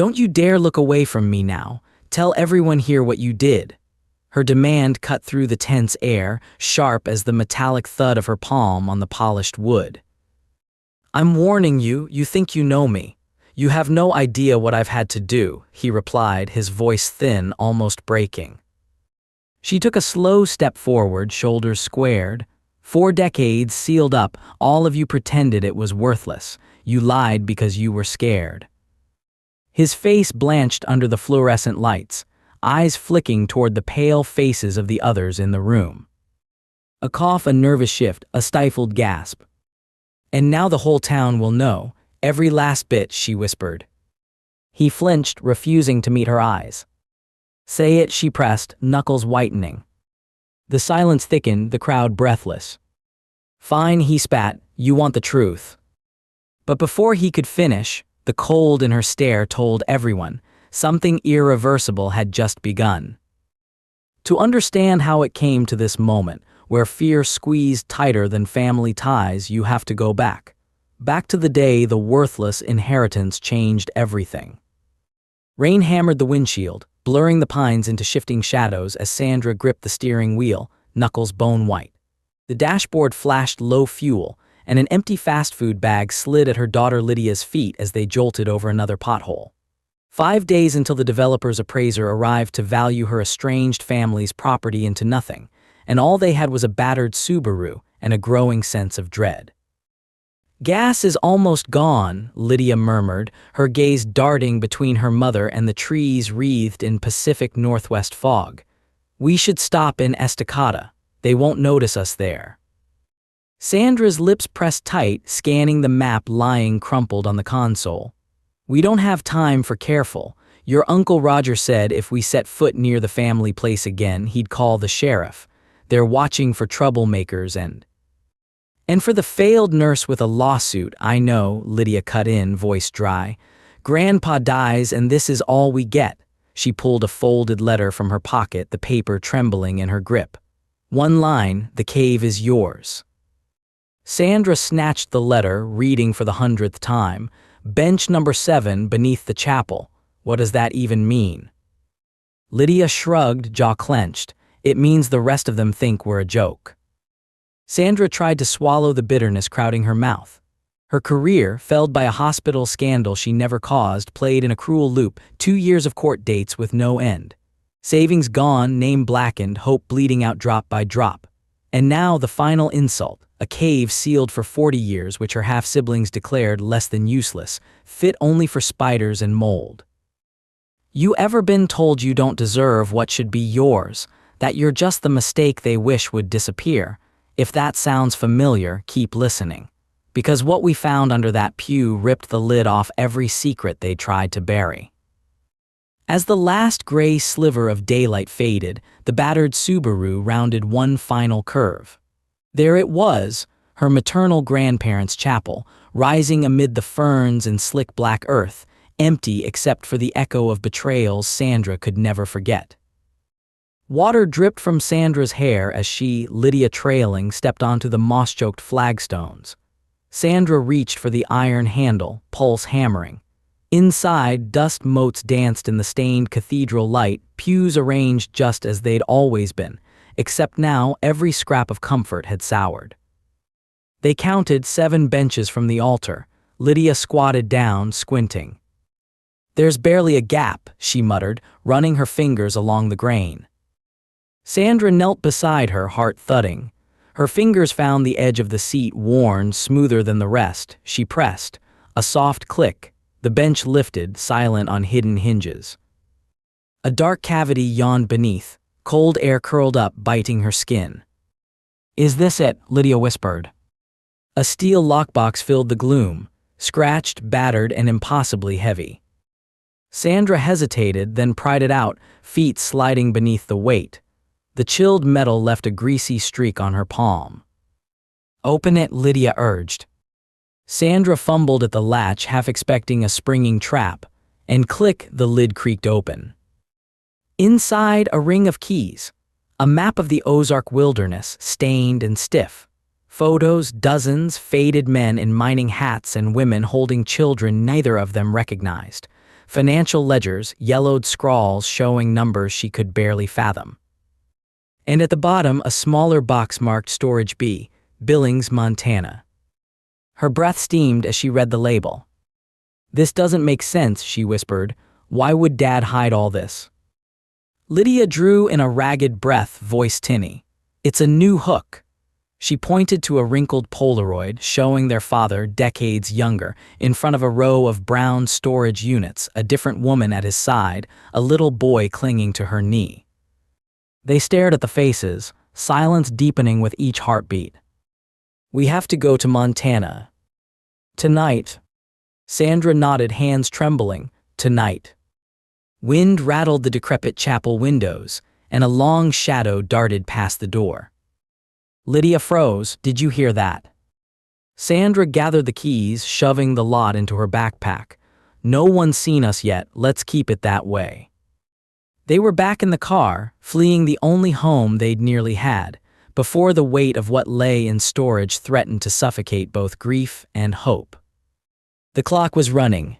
Don't you dare look away from me now. Tell everyone here what you did." Her demand cut through the tense air, sharp as the metallic thud of her palm on the polished wood. "I'm warning you, you think you know me. You have no idea what I've had to do," he replied, his voice thin, almost breaking. She took a slow step forward, shoulders squared. "4 decades sealed up, all of you pretended it was worthless. You lied because you were scared." His face blanched under the fluorescent lights, eyes flicking toward the pale faces of the others in the room. A cough, a nervous shift, a stifled gasp. "And now the whole town will know, every last bit," she whispered. He flinched, refusing to meet her eyes. "Say it," she pressed, knuckles whitening. The silence thickened, the crowd breathless. "Fine," he spat, "you want the truth." But before he could finish, the cold in her stare told everyone something irreversible had just begun. To understand how it came to this moment, where fear squeezed tighter than family ties, you have to go back. Back to the day the worthless inheritance changed everything. Rain hammered the windshield, blurring the pines into shifting shadows as Sandra gripped the steering wheel, knuckles bone white. The dashboard flashed low fuel, and an empty fast food bag slid at her daughter Lydia's feet as they jolted over another pothole. 5 days until the developer's appraiser arrived to value her estranged family's property into nothing, and all they had was a battered Subaru and a growing sense of dread. "Gas is almost gone," Lydia murmured, her gaze darting between her mother and the trees wreathed in Pacific Northwest fog. "We should stop in Estacada. They won't notice us there." Sandra's lips pressed tight, scanning the map lying crumpled on the console. "We don't have time for careful. Your Uncle Roger said if we set foot near the family place again, he'd call the sheriff. They're watching for troublemakers and for the failed nurse with a lawsuit." "I know," Lydia cut in, voice dry. "Grandpa dies and this is all we get." She pulled a folded letter from her pocket, the paper trembling in her grip. "One line, the cave is yours." Sandra snatched the letter, reading for the 100th time. "Bench number 7 beneath the chapel. What does that even mean?" Lydia shrugged, jaw clenched. "It means the rest of them think we're a joke." Sandra tried to swallow the bitterness crowding her mouth. Her career, felled by a hospital scandal she never caused, played in a cruel loop, 2 years of court dates with no end. Savings gone, name blackened, hope bleeding out drop by drop. And now the final insult, a cave sealed for 40 years which her half-siblings declared less than useless, fit only for spiders and mold. "You ever been told you don't deserve what should be yours, that you're just the mistake they wish would disappear? If that sounds familiar, keep listening. Because what we found under that pew ripped the lid off every secret they tried to bury." As the last gray sliver of daylight faded, the battered Subaru rounded one final curve. There it was, her maternal grandparents' chapel, rising amid the ferns and slick black earth, empty except for the echo of betrayals Sandra could never forget. Water dripped from Sandra's hair as she, Lydia trailing, stepped onto the moss-choked flagstones. Sandra reached for the iron handle, pulse hammering. Inside, dust motes danced in the stained cathedral light, pews arranged just as they'd always been, except now every scrap of comfort had soured. They counted 7 benches from the altar. Lydia squatted down, squinting. "There's barely a gap," she muttered, running her fingers along the grain. Sandra knelt beside her, heart thudding. Her fingers found the edge of the seat, worn, smoother than the rest. She pressed. A soft click. The bench lifted, silent on hidden hinges. A dark cavity yawned beneath. Cold air curled up, biting her skin. "Is this it?" Lydia whispered. A steel lockbox filled the gloom, scratched, battered, and impossibly heavy. Sandra hesitated, then pried it out, feet sliding beneath the weight. The chilled metal left a greasy streak on her palm. "Open it," Lydia urged. Sandra fumbled at the latch, half expecting a springing trap, and click, the lid creaked open. Inside, a ring of keys. A map of the Ozark wilderness, stained and stiff. Photos, dozens, faded men in mining hats and women holding children neither of them recognized. Financial ledgers, yellowed scrawls showing numbers she could barely fathom. And at the bottom, a smaller box marked Storage B, Billings, Montana. Her breath steamed as she read the label. "This doesn't make sense," she whispered. "Why would Dad hide all this?" Lydia drew in a ragged breath, voice tinny. "It's a new hook." She pointed to a wrinkled Polaroid showing their father, decades younger, in front of a row of brown storage units, a different woman at his side, a little boy clinging to her knee. They stared at the faces, silence deepening with each heartbeat. "We have to go to Montana. Tonight." Sandra nodded, hands trembling. "Tonight." Wind rattled the decrepit chapel windows, and a long shadow darted past the door. Lydia froze. "Did you hear that?" Sandra gathered the keys, shoving the lot into her backpack. "No one's seen us yet, let's keep it that way." They were back in the car, fleeing the only home they'd nearly had, before the weight of what lay in storage threatened to suffocate both grief and hope. The clock was running.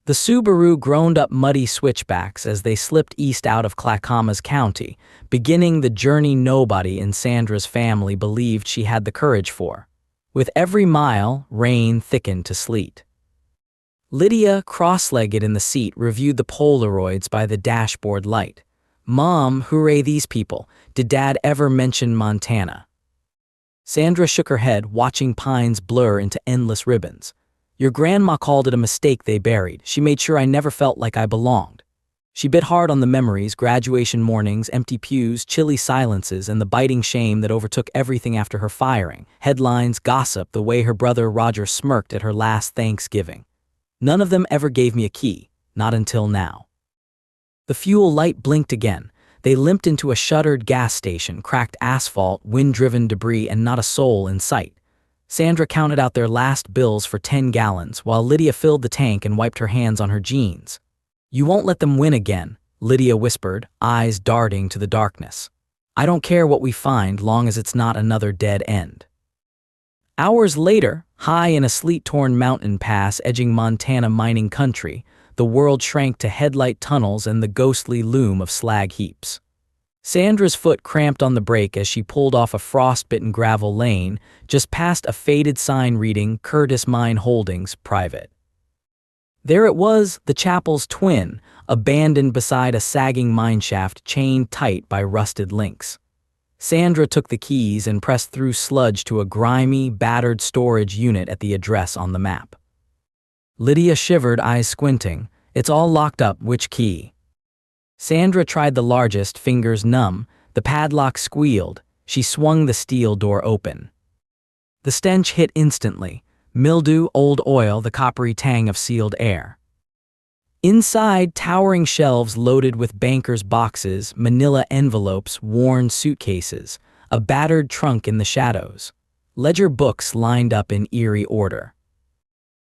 The Subaru groaned up muddy switchbacks as they slipped east out of Clackamas County, beginning the journey nobody in Sandra's family believed she had the courage for. With every mile, rain thickened to sleet. Lydia, cross-legged in the seat, reviewed the Polaroids by the dashboard light. "Mom, hooray these people. Did Dad ever mention Montana?" Sandra shook her head, watching pines blur into endless ribbons. "Your grandma called it a mistake they buried. She made sure I never felt like I belonged." She bit hard on the memories, graduation mornings, empty pews, chilly silences, and the biting shame that overtook everything after her firing. Headlines, gossip, the way her brother Roger smirked at her last Thanksgiving. "None of them ever gave me a key, not until now." The fuel light blinked again. They limped into a shuttered gas station, cracked asphalt, wind-driven debris, and not a soul in sight. Sandra counted out their last bills for 10 gallons, while Lydia filled the tank and wiped her hands on her jeans. "You won't let them win again," Lydia whispered, eyes darting to the darkness. "I don't care what we find, long as it's not another dead end." Hours later, high in a sleet-torn mountain pass edging Montana mining country, the world shrank to headlight tunnels and the ghostly loom of slag heaps. Sandra's foot cramped on the brake as she pulled off a frostbitten gravel lane, just past a faded sign reading Curtis Mine Holdings, Private. There it was, the chapel's twin, abandoned beside a sagging mineshaft chained tight by rusted links. Sandra took the keys and pressed through sludge to a grimy, battered storage unit at the address on the map. Lydia shivered, eyes squinting. "It's all locked up, which key?" Sandra tried the largest, fingers numb. The padlock squealed. She swung the steel door open. The stench hit instantly. Mildew, old oil, the coppery tang of sealed air. Inside, towering shelves loaded with bankers' boxes, manila envelopes, worn suitcases, a battered trunk in the shadows. Ledger books lined up in eerie order.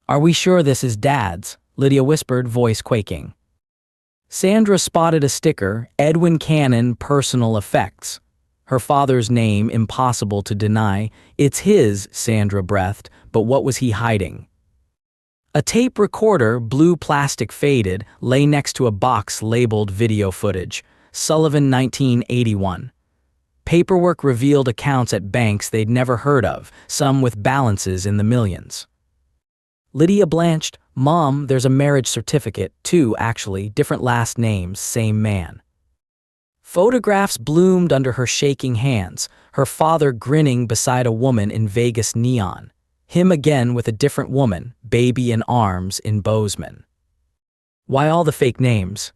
"Are we sure this is Dad's?" Lydia whispered, voice quaking. Sandra spotted a sticker, Edwin Cannon, Personal Effects. Her father's name, impossible to deny. "It's his," Sandra breathed, "but what was he hiding?" A tape recorder, blue plastic faded, lay next to a box labeled video footage. Sullivan 1981. Paperwork revealed accounts at banks they'd never heard of, some with balances in the millions. Lydia blanched. "Mom, there's a marriage certificate, 2 actually, different last names, same man." Photographs bloomed under her shaking hands, her father grinning beside a woman in Vegas neon. Him again with a different woman, baby in arms in Bozeman. "Why all the fake names?"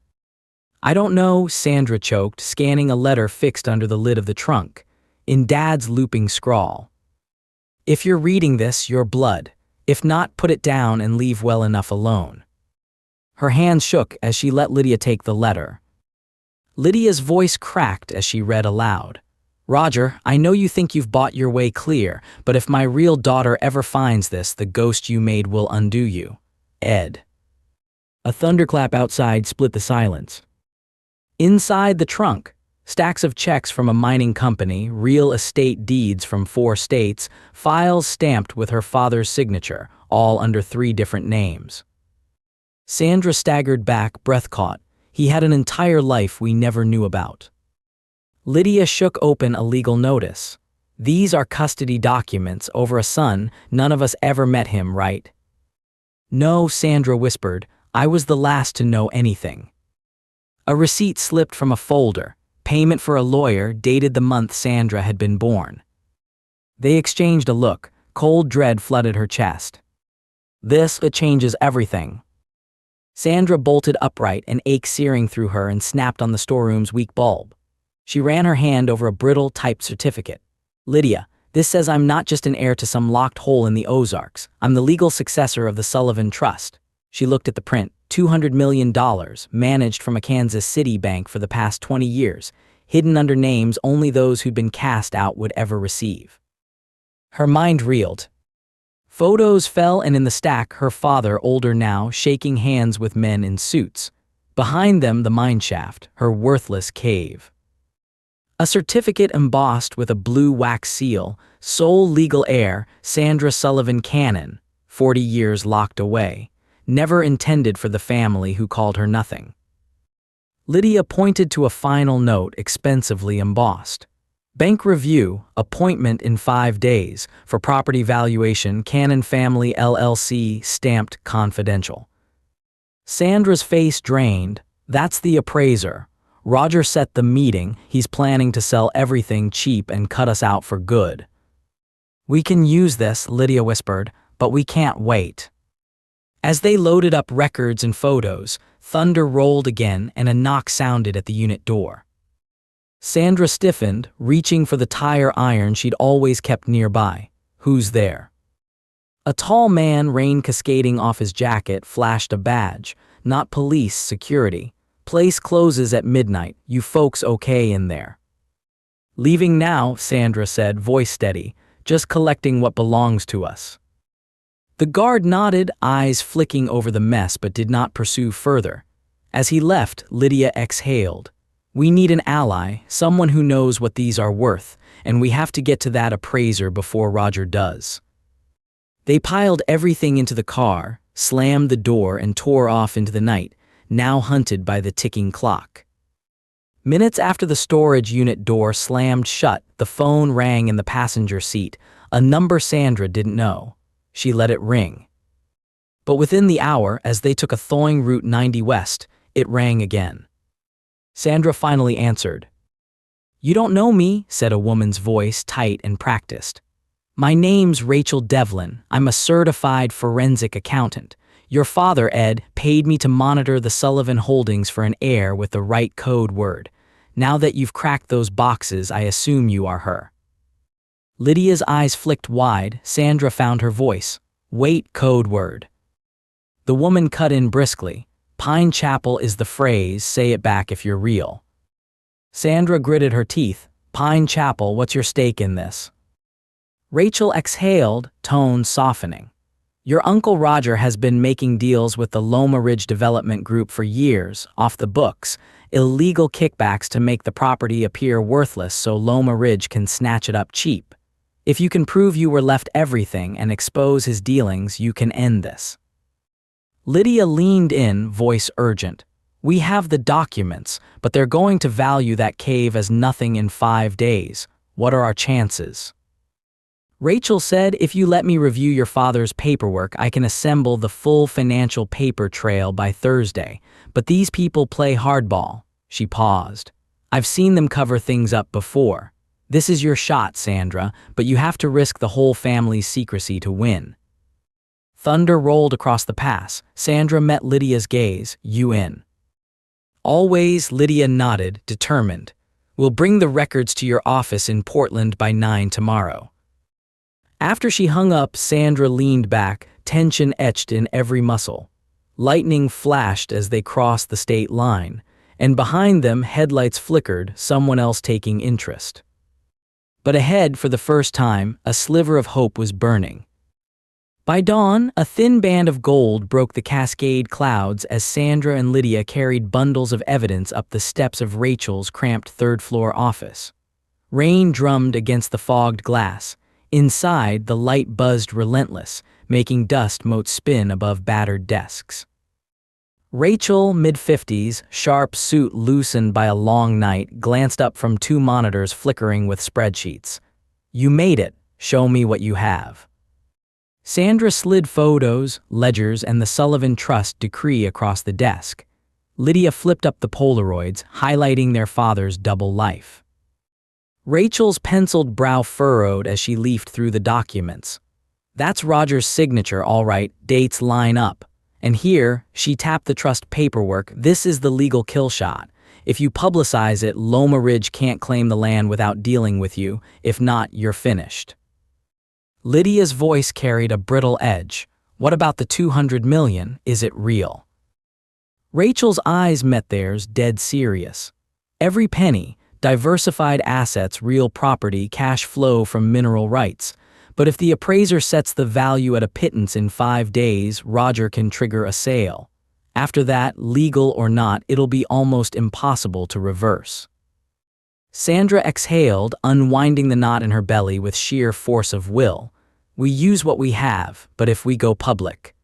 "I don't know," Sandra choked, scanning a letter fixed under the lid of the trunk. In Dad's looping scrawl. "If you're reading this, you're blood. If not, put it down and leave well enough alone." Her hands shook as she let Lydia take the letter. Lydia's voice cracked as she read aloud. "Roger, I know you think you've bought your way clear, but if my real daughter ever finds this, the ghost you made will undo you. Ed." A thunderclap outside split the silence. Inside the trunk, stacks of checks from a mining company, real estate deeds from 4 states, files stamped with her father's signature, all under 3 different names. Sandra staggered back, breath caught. He had an entire life we never knew about. Lydia shook open a legal notice. These are custody documents over a son. None of us ever met him, right? No, Sandra whispered. I was the last to know anything. A receipt slipped from a folder. Payment for a lawyer, dated the month Sandra had been born. They exchanged a look. Cold dread flooded her chest. It changes everything. Sandra bolted upright, an ache searing through her, and snapped on the storeroom's weak bulb. She ran her hand over a brittle, typed certificate. Lydia, this says I'm not just an heir to some locked hole in the Ozarks. I'm the legal successor of the Sullivan Trust. She looked at the print. $200 million, managed from a Kansas City bank for the past 20 years, hidden under names only those who'd been cast out would ever receive. Her mind reeled. Photos fell, and in the stack, her father, older now, shaking hands with men in suits. Behind them, the mineshaft, her worthless cave. A certificate embossed with a blue wax seal, sole legal heir, Sandra Sullivan Cannon, 40 years locked away, never intended for the family who called her nothing. Lydia pointed to a final note expensively embossed. Bank review, appointment in 5 days, for property valuation, Cannon Family LLC, stamped confidential. Sandra's face drained. That's the appraiser. Roger set the meeting. He's planning to sell everything cheap and cut us out for good. We can use this, Lydia whispered, but we can't wait. As they loaded up records and photos, thunder rolled again and a knock sounded at the unit door. Sandra stiffened, reaching for the tire iron she'd always kept nearby. Who's there? A tall man, rain cascading off his jacket, flashed a badge. Not police, security. Place closes at midnight. You folks okay in there? Leaving now, Sandra said, voice steady. Just collecting what belongs to us. The guard nodded, eyes flicking over the mess, but did not pursue further. As he left, Lydia exhaled. We need an ally, someone who knows what these are worth, and we have to get to that appraiser before Roger does. They piled everything into the car, slammed the door, and tore off into the night, now hunted by the ticking clock. Minutes after the storage unit door slammed shut, the phone rang in the passenger seat, a number Sandra didn't know. She let it ring. But within the hour, as they took a thawing Route 90 west, it rang again. Sandra finally answered. You don't know me, said a woman's voice, tight and practiced. My name's Rachel Devlin. I'm a certified forensic accountant. Your father, Ed, paid me to monitor the Sullivan holdings for an heir with the right code word. Now that you've cracked those boxes, I assume you are her. Lydia's eyes flicked wide. Sandra found her voice. Wait, code word. The woman cut in briskly. Pine Chapel is the phrase, say it back if you're real. Sandra gritted her teeth. Pine Chapel, what's your stake in this? Rachel exhaled, tone softening. Your Uncle Roger has been making deals with the Loma Ridge Development Group for years, off the books, illegal kickbacks to make the property appear worthless so Loma Ridge can snatch it up cheap. If you can prove you were left everything and expose his dealings, you can end this. Lydia leaned in, voice urgent. We have the documents, but they're going to value that cave as nothing in 5 days. What are our chances? Rachel said, if you let me review your father's paperwork, I can assemble the full financial paper trail by Thursday. But these people play hardball. She paused. I've seen them cover things up before. This is your shot, Sandra, but you have to risk the whole family's secrecy to win. Thunder rolled across the pass. Sandra met Lydia's gaze. You in? Always, Lydia nodded, determined. We'll bring the records to your office in Portland by 9 tomorrow. After she hung up, Sandra leaned back, tension etched in every muscle. Lightning flashed as they crossed the state line, and behind them headlights flickered, someone else taking interest. But ahead, for the first time, a sliver of hope was burning. By dawn, a thin band of gold broke the cascade clouds as Sandra and Lydia carried bundles of evidence up the steps of Rachel's cramped third-floor office. Rain drummed against the fogged glass. Inside, the light buzzed relentless, making dust motes spin above battered desks. Rachel, mid-50s, sharp suit loosened by a long night, glanced up from two monitors flickering with spreadsheets. You made it. Show me what you have. Sandra slid photos, ledgers, and the Sullivan Trust decree across the desk. Lydia flipped up the Polaroids, highlighting their father's double life. Rachel's penciled brow furrowed as she leafed through the documents. That's Roger's signature, all right, dates line up. And here, she tapped the trust paperwork, this is the legal kill shot. If you publicize it, Loma Ridge can't claim the land without dealing with you. If not, you're finished. Lydia's voice carried a brittle edge. What about the $200 million? Is it real? Rachel's eyes met theirs, dead serious. Every penny, diversified assets, real property, cash flow from mineral rights. But if the appraiser sets the value at a pittance in 5 days, Roger can trigger a sale. After that, legal or not, it'll be almost impossible to reverse. Sandra exhaled, unwinding the knot in her belly with sheer force of will. We use what we have, but if we go public.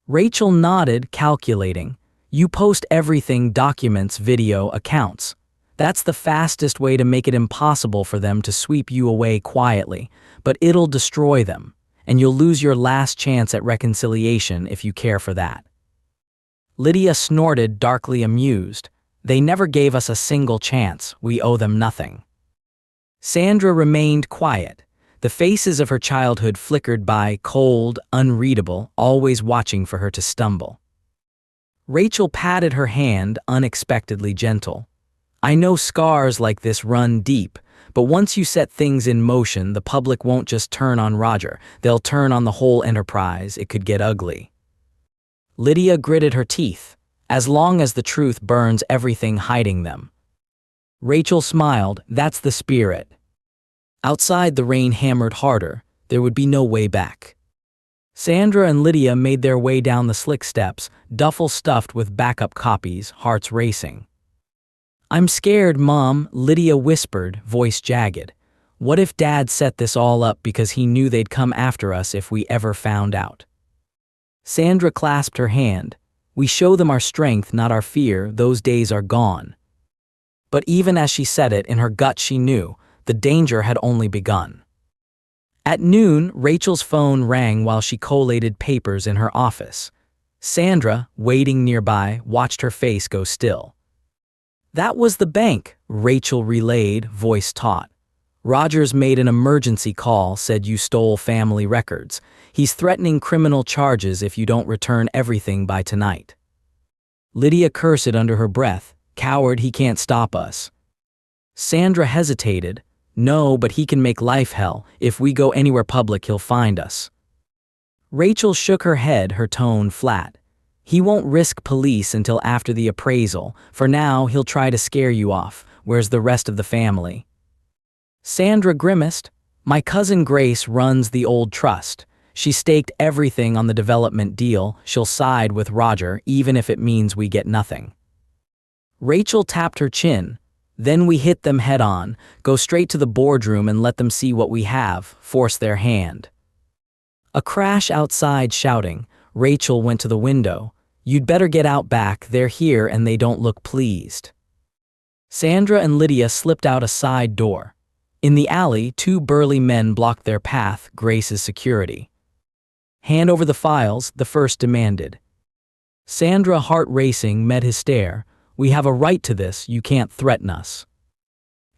Rachel nodded, calculating. You post everything, documents, video, accounts. That's the fastest way to make it impossible for them to sweep you away quietly, but it'll destroy them, and you'll lose your last chance at reconciliation if you care for that. Lydia snorted, darkly amused. They never gave us a single chance. We owe them nothing. Sandra remained quiet. The faces of her childhood flickered by, cold, unreadable, always watching for her to stumble. Rachel patted her hand, unexpectedly gentle. I know scars like this run deep, but once you set things in motion, the public won't just turn on Roger. They'll turn on the whole enterprise. It could get ugly. Lydia gritted her teeth. As long as the truth burns everything hiding them. Rachel smiled. That's the spirit. Outside, the rain hammered harder. There would be no way back. Sandra and Lydia made their way down the slick steps, duffel stuffed with backup copies, hearts racing. I'm scared, Mom, Lydia whispered, voice jagged. What if Dad set this all up because he knew they'd come after us if we ever found out? Sandra clasped her hand. We show them our strength, not our fear. Those days are gone. But even as she said it, in her gut she knew the danger had only begun. At noon, Rachel's phone rang while she collated papers in her office. Sandra, waiting nearby, watched her face go still. That was the bank, Rachel relayed, voice taut. Rogers made an emergency call, said you stole family records. He's threatening criminal charges if you don't return everything by tonight. Lydia cursed under her breath. Coward, he can't stop us. Sandra hesitated. No, but he can make life hell. If we go anywhere public, he'll find us. Rachel shook her head, her tone flat. He won't risk police until after the appraisal. For now, he'll try to scare you off. Where's the rest of the family? Sandra grimaced. My cousin Grace runs the old trust. She staked everything on the development deal. She'll side with Roger, even if it means we get nothing. Rachel tapped her chin. Then we hit them head on, go straight to the boardroom and let them see what we have, force their hand. A crash outside shouting. Rachel went to the window. You'd better get out back, they're here and they don't look pleased. Sandra and Lydia slipped out a side door. In the alley, two burly men blocked their path, Grace's security. Hand over the files, the first demanded. Sandra, heart racing, met his stare. We have a right to this, you can't threaten us.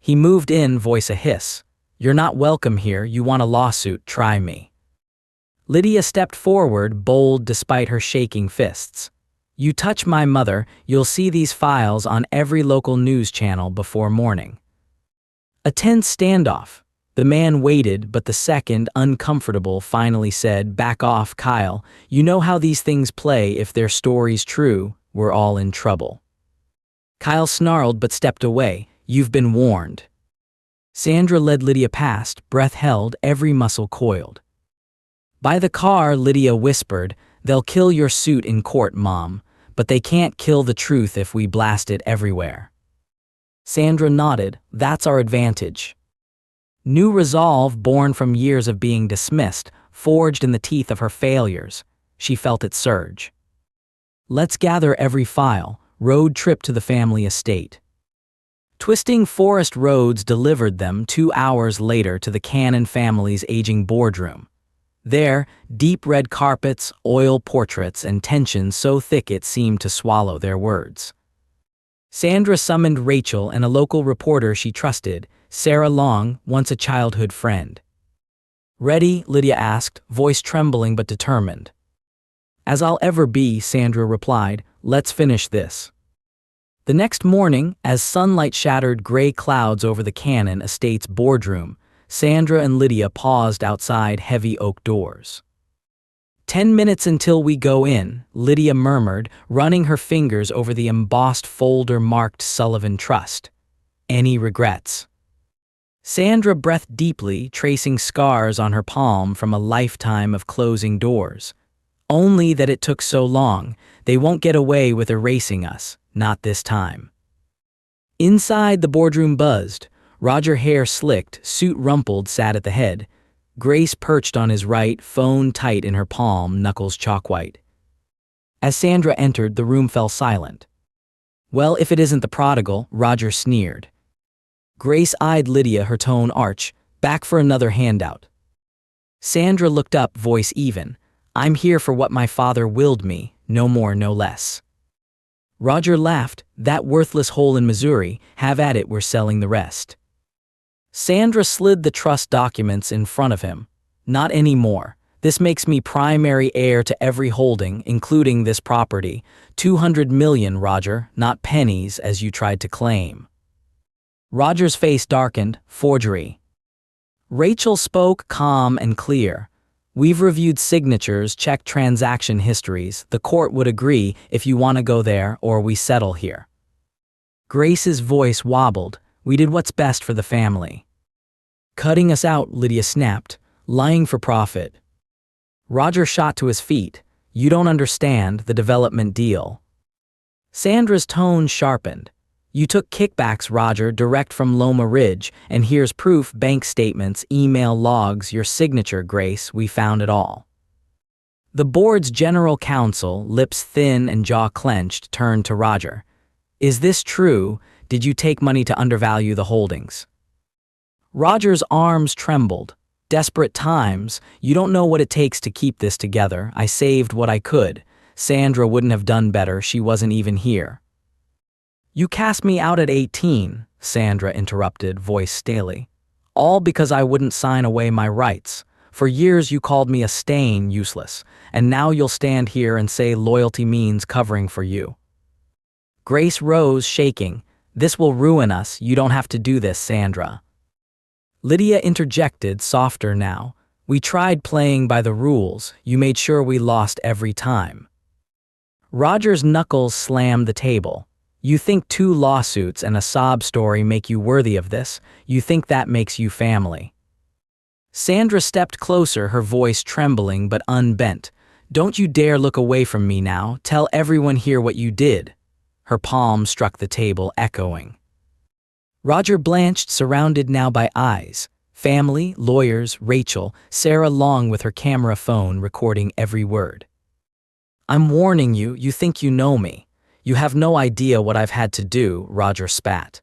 He moved in, voice a hiss. You're not welcome here, you want a lawsuit, try me. Lydia stepped forward, bold despite her shaking fists. You touch my mother, you'll see these files on every local news channel before morning. A tense standoff. The man waited, but the second, uncomfortable, finally said, Back off, Kyle. You know how these things play. If their story's true, we're all in trouble. Kyle snarled but stepped away. You've been warned. Sandra led Lydia past, breath held, every muscle coiled. By the car, Lydia whispered, They'll kill your suit in court, Mom, but they can't kill the truth if we blast it everywhere. Sandra nodded. That's our advantage. New resolve, born from years of being dismissed, forged in the teeth of her failures. She felt it surge. Let's gather every file. Road trip to the family estate. Twisting forest roads delivered them 2 hours later to the Cannon family's aging boardroom. There, deep red carpets, oil portraits, and tension so thick it seemed to swallow their words. Sandra summoned Rachel and a local reporter she trusted, Sarah Long, once a childhood friend. "Ready?" Lydia asked, voice trembling but determined. "As I'll ever be," Sandra replied. "Let's finish this." The next morning, as sunlight shattered gray clouds over the Cannon estate's boardroom, Sandra and Lydia paused outside heavy oak doors. "10 minutes until we go in," Lydia murmured, running her fingers over the embossed folder marked Sullivan Trust. "Any regrets?" Sandra breathed deeply, tracing scars on her palm from a lifetime of closing doors. "Only that it took so long. They won't get away with erasing us, not this time." Inside, the boardroom buzzed. Roger, hair slicked, suit rumpled, sat at the head. Grace perched on his right, phone tight in her palm, knuckles chalk-white. As Sandra entered, the room fell silent. "Well, if it isn't the prodigal," Roger sneered. Grace eyed Lydia, her tone arch. "Back for another handout." Sandra looked up, voice even. "I'm here for what my father willed me, no more, no less." Roger laughed. "That worthless hole in Missouri, have at it, we're selling the rest." Sandra slid the trust documents in front of him. "Not anymore. This makes me primary heir to every holding, including this property. 200 million, Roger, not pennies, as you tried to claim." Roger's face darkened. "Forgery." Rachel spoke, calm and clear. "We've reviewed signatures, checked transaction histories. The court would agree if you want to go there, or we settle here." Grace's voice wobbled. "We did what's best for the family." "Cutting us out," Lydia snapped. "Lying for profit." Roger shot to his feet. "You don't understand the development deal." Sandra's tone sharpened. "You took kickbacks, Roger, direct from Loma Ridge, and here's proof: bank statements, email logs, your signature, Grace, we found it all." The board's general counsel, lips thin and jaw clenched, turned to Roger. "Is this true? Did you take money to undervalue the holdings?" Roger's arms trembled. "Desperate times. You don't know what it takes to keep this together. I saved what I could. Sandra wouldn't have done better. She wasn't even here." "You cast me out at 18, Sandra interrupted, voice staley. "All because I wouldn't sign away my rights. For years you called me a stain, useless, and now you'll stand here and say loyalty means covering for you." Grace rose, shaking. "This will ruin us. You don't have to do this, Sandra." Lydia interjected, softer now. "We tried playing by the rules. You made sure we lost every time." Roger's knuckles slammed the table. "You think 2 lawsuits and a sob story make you worthy of this? You think that makes you family?" Sandra stepped closer, her voice trembling but unbent. "Don't you dare look away from me now. Tell everyone here what you did." Her palm struck the table, echoing. Roger blanched, surrounded now by eyes. Family, lawyers, Rachel, Sarah Long with her camera phone recording every word. "I'm warning you, you think you know me. You have no idea what I've had to do," Roger spat.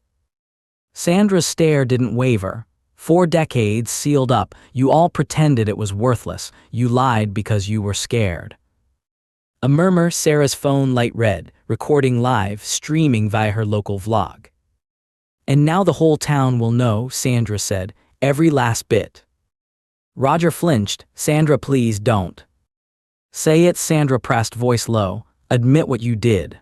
Sandra's stare didn't waver. 4 decades sealed up. You all pretended it was worthless. You lied because you were scared. A murmur, Sarah's phone light red, recording live, streaming via her local vlog. "And now the whole town will know," Sandra said. "Every last bit." Roger flinched. "Sandra, please don't." "Say it," Sandra pressed, voice low. "Admit what you did."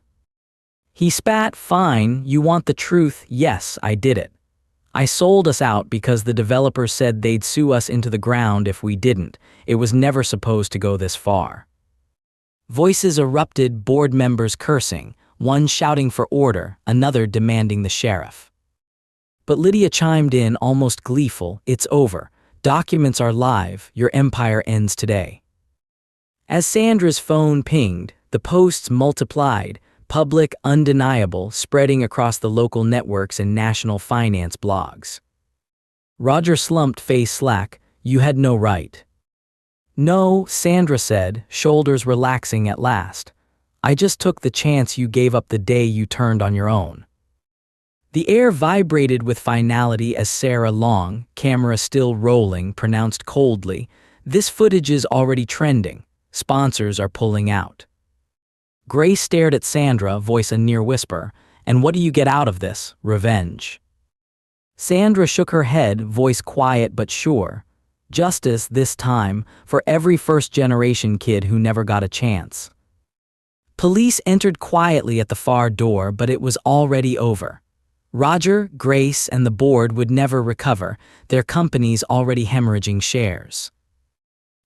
He spat. "Fine, you want the truth? Yes, I did it. I sold us out because the developers said they'd sue us into the ground if we didn't. It was never supposed to go this far." Voices erupted, board members cursing, one shouting for order, another demanding the sheriff. But Lydia chimed in, almost gleeful. "It's over. Documents are live. Your empire ends today." As Sandra's phone pinged, the posts multiplied. Public, undeniable, spreading across the local networks and national finance blogs. Roger slumped, face slack. "You had no right." "No," Sandra said, shoulders relaxing at last. I just took the chance you gave up the day you turned on your own." The air vibrated with finality as Sarah Long, camera still rolling, pronounced coldly, "This footage is already trending. Sponsors are pulling out." Grace stared at Sandra, voice a near whisper, "And what do you get out of this? Revenge?" Sandra shook her head, voice quiet but sure. "Justice this time, for every first-generation kid who never got a chance." Police entered quietly at the far door, but it was already over. Roger, Grace, and the board would never recover, their companies already hemorrhaging shares.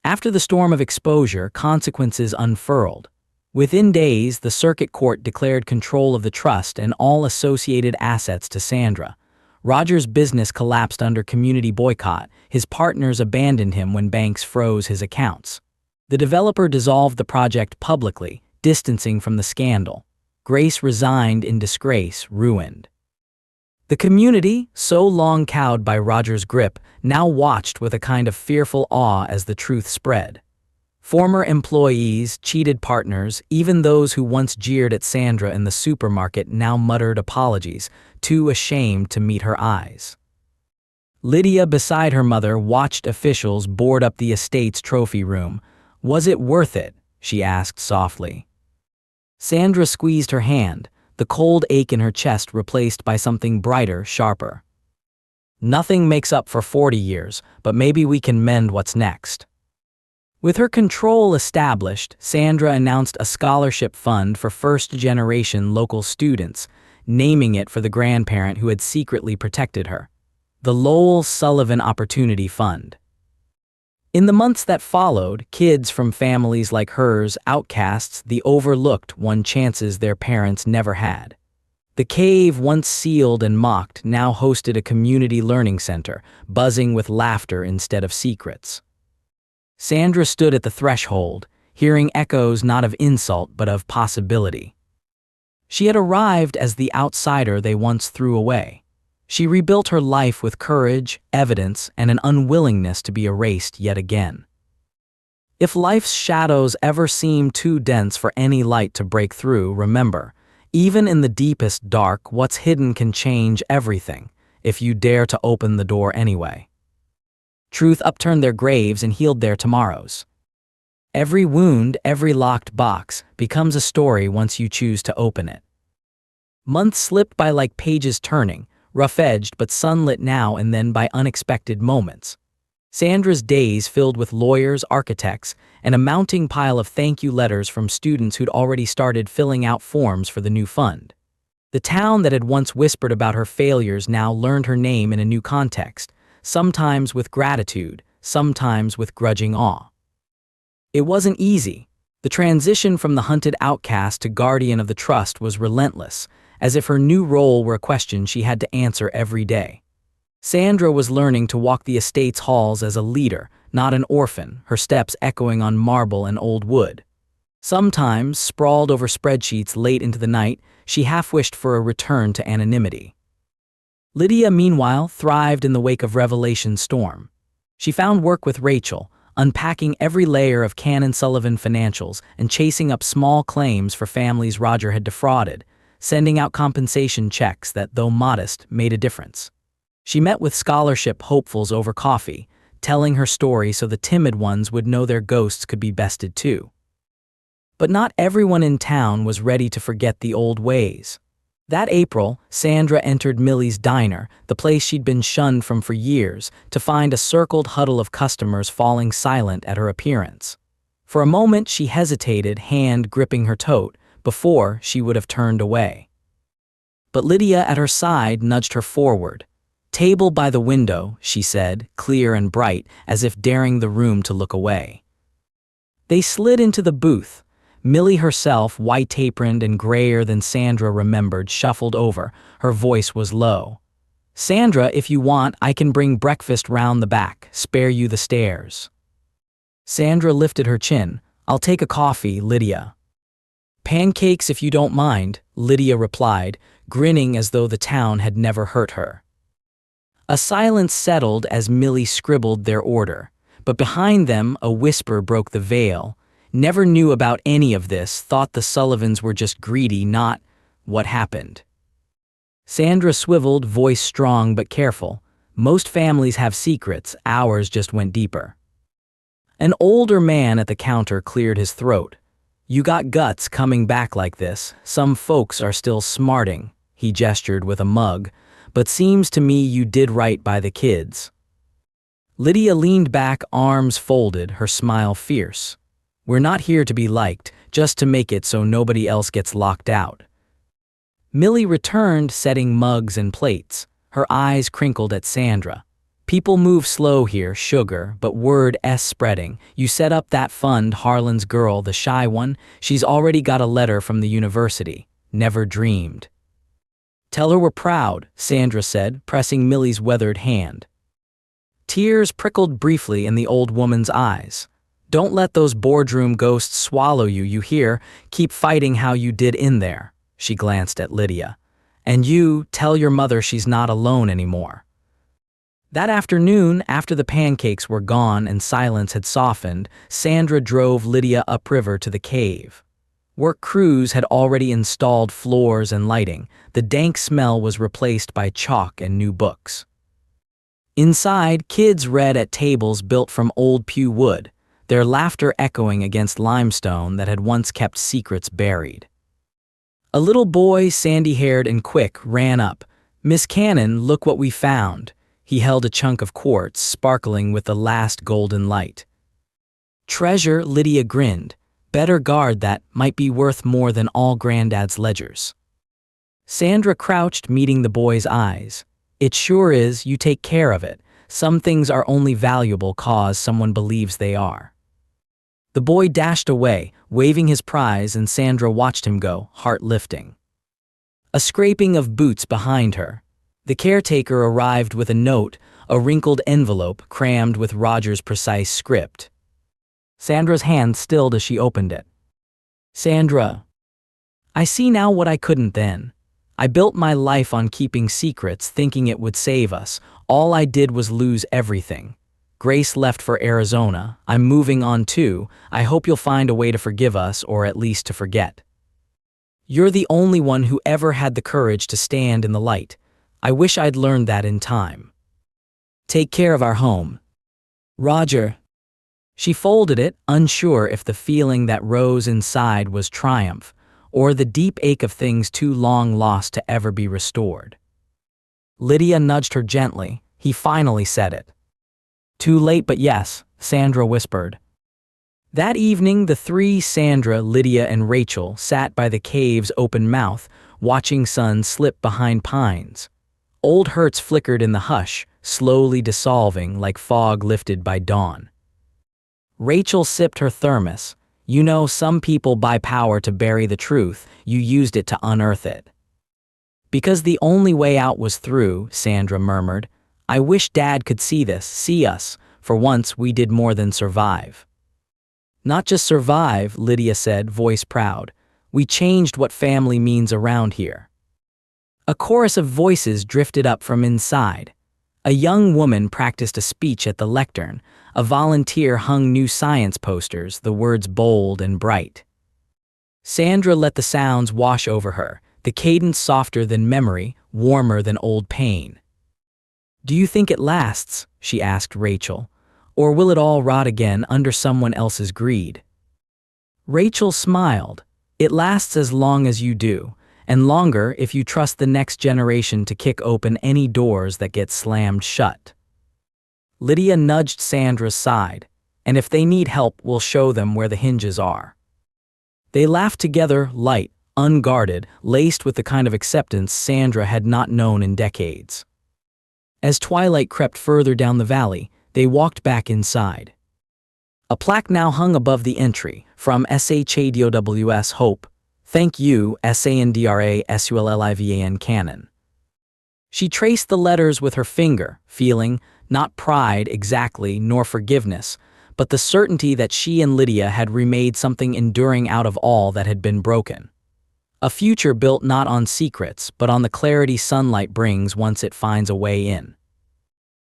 After the storm of exposure, consequences unfurled. Within days, the circuit court declared control of the trust and all associated assets to Sandra. Roger's business collapsed under community boycott. His partners abandoned him when banks froze his accounts. The developer dissolved the project publicly, distancing from the scandal. Grace resigned in disgrace, ruined. The community, so long cowed by Roger's grip, now watched with a kind of fearful awe as the truth spread. Former employees, cheated partners, even those who once jeered at Sandra in the supermarket now muttered apologies, too ashamed to meet her eyes. Lydia, beside her mother, watched officials board up the estate's trophy room. "Was it worth it?" she asked softly. Sandra squeezed her hand, the cold ache in her chest replaced by something brighter, sharper. "Nothing makes up for 40 years, but maybe we can mend what's next." With her control established, Sandra announced a scholarship fund for first-generation local students, naming it for the grandparent who had secretly protected her. The Lowell Sullivan Opportunity Fund. In the months that followed, kids from families like hers, outcasts, the overlooked, won chances their parents never had. The cave, once sealed and mocked, now hosted a community learning center, buzzing with laughter instead of secrets. Sandra stood at the threshold, hearing echoes not of insult but of possibility. She had arrived as the outsider they once threw away. She rebuilt her life with courage, evidence, and an unwillingness to be erased yet again. If life's shadows ever seem too dense for any light to break through, remember, even in the deepest dark, what's hidden can change everything, if you dare to open the door anyway. Truth upturned their graves and healed their tomorrows. Every wound, every locked box, becomes a story once you choose to open it. Months slipped by like pages turning, rough-edged but sunlit now and then by unexpected moments. Sandra's days filled with lawyers, architects, and a mounting pile of thank-you letters from students who'd already started filling out forms for the new fund. The town that had once whispered about her failures now learned her name in a new context, sometimes with gratitude, sometimes with grudging awe. It wasn't easy. The transition from the hunted outcast to guardian of the trust was relentless, as if her new role were a question she had to answer every day. Sandra was learning to walk the estate's halls as a leader, not an orphan, her steps echoing on marble and old wood. Sometimes, sprawled over spreadsheets late into the night, she half-wished for a return to anonymity. Lydia, meanwhile, thrived in the wake of Revelation's storm. She found work with Rachel, unpacking every layer of Cannon Sullivan financials and chasing up small claims for families Roger had defrauded, sending out compensation checks that, though modest, made a difference. She met with scholarship hopefuls over coffee, telling her story so the timid ones would know their ghosts could be bested too. But not everyone in town was ready to forget the old ways. That April, Sandra entered Millie's diner, the place she'd been shunned from for years, to find a circled huddle of customers falling silent at her appearance. For a moment she hesitated, hand gripping her tote, before she would have turned away. But Lydia at her side nudged her forward. "Table by the window," she said, clear and bright, as if daring the room to look away. They slid into the booth. Millie herself, white-aproned and grayer than Sandra remembered, shuffled over. Her voice was low. "Sandra, if you want, I can bring breakfast round the back, spare you the stairs." Sandra lifted her chin. "I'll take a coffee, Lydia." "Pancakes if you don't mind," Lydia replied, grinning as though the town had never hurt her. A silence settled as Millie scribbled their order, but behind them a whisper broke the veil. Never knew about any of this, thought the Sullivans were just greedy, not what happened. Sandra swiveled, voice strong but careful. Most families have secrets, ours just went deeper. An older man at the counter cleared his throat. You got guts coming back like this. Some folks are still smarting, he gestured with a mug, but seems to me you did right by the kids. Lydia leaned back, arms folded, her smile fierce. We're not here to be liked, just to make it so nobody else gets locked out. Millie returned, setting mugs and plates. Her eyes crinkled at Sandra. People move slow here, sugar, but word S spreading. You set up that fund, Harlan's girl, the shy one. She's already got a letter from the university. Never dreamed. Tell her we're proud, Sandra said, pressing Millie's weathered hand. Tears prickled briefly in the old woman's eyes. Don't let those boardroom ghosts swallow you, you hear? Keep fighting how you did in there. She glanced at Lydia. And you, tell your mother she's not alone anymore. That afternoon, after the pancakes were gone and silence had softened, Sandra drove Lydia upriver to the cave. Work crews had already installed floors and lighting. The dank smell was replaced by chalk and new books. Inside, kids read at tables built from old pew wood, their laughter echoing against limestone that had once kept secrets buried. A little boy, sandy-haired and quick, ran up. Miss Cannon, look what we found. He held a chunk of quartz, sparkling with the last golden light. Treasure, Lydia grinned. Better guard that, might be worth more than all Granddad's ledgers. Sandra crouched, meeting the boy's eyes. It sure is, you take care of it. Some things are only valuable 'cause someone believes they are. The boy dashed away, waving his prize, and Sandra watched him go, heart lifting. A scraping of boots behind her. The caretaker arrived with a note, a wrinkled envelope crammed with Roger's precise script. Sandra's hand stilled as she opened it. Sandra, I see now what I couldn't then. I built my life on keeping secrets, thinking it would save us. All I did was lose everything. Grace left for Arizona. I'm moving on too. I hope you'll find a way to forgive us, or at least to forget. You're the only one who ever had the courage to stand in the light. I wish I'd learned that in time. Take care of our home. Roger. She folded it, unsure if the feeling that rose inside was triumph, or the deep ache of things too long lost to ever be restored. Lydia nudged her gently. He finally said it. Too late, but yes, Sandra whispered. That evening, the three, Sandra, Lydia, and Rachel, sat by the cave's open mouth, watching sun slip behind pines. Old hurts flickered in the hush, slowly dissolving like fog lifted by dawn. Rachel sipped her thermos. You know, some people buy power to bury the truth. You used it to unearth it. Because the only way out was through, Sandra murmured. I wish Dad could see this, see us. For once, we did more than survive. Not just survive, Lydia said, voice proud. We changed what family means around here. A chorus of voices drifted up from inside. A young woman practiced a speech at the lectern. A volunteer hung new science posters, the words bold and bright. Sandra let the sounds wash over her, the cadence softer than memory, warmer than old pain. Do you think it lasts? She asked Rachel. Or will it all rot again under someone else's greed? Rachel smiled. It lasts as long as you do, and longer if you trust the next generation to kick open any doors that get slammed shut. Lydia nudged Sandra's side. And if they need help, we'll show them where the hinges are. They laughed together, light, unguarded, laced with the kind of acceptance Sandra had not known in decades. As twilight crept further down the valley, they walked back inside. A plaque now hung above the entry, from SHADOWS Hope, Thank You, SANDRA Cannon. She traced the letters with her finger, feeling, not pride exactly, nor forgiveness, but the certainty that she and Lydia had remade something enduring out of all that had been broken. A future built not on secrets, but on the clarity sunlight brings once it finds a way in.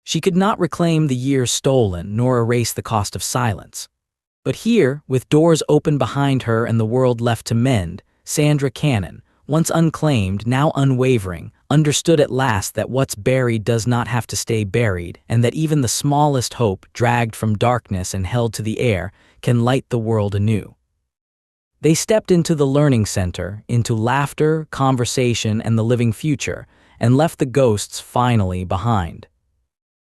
She could not reclaim the years stolen, nor erase the cost of silence. But here, with doors open behind her and the world left to mend, Sandra Cannon, once unclaimed, now unwavering, understood at last that what's buried does not have to stay buried, and that even the smallest hope, dragged from darkness and held to the air, can light the world anew. They stepped into the learning center, into laughter, conversation, and the living future, and left the ghosts finally behind.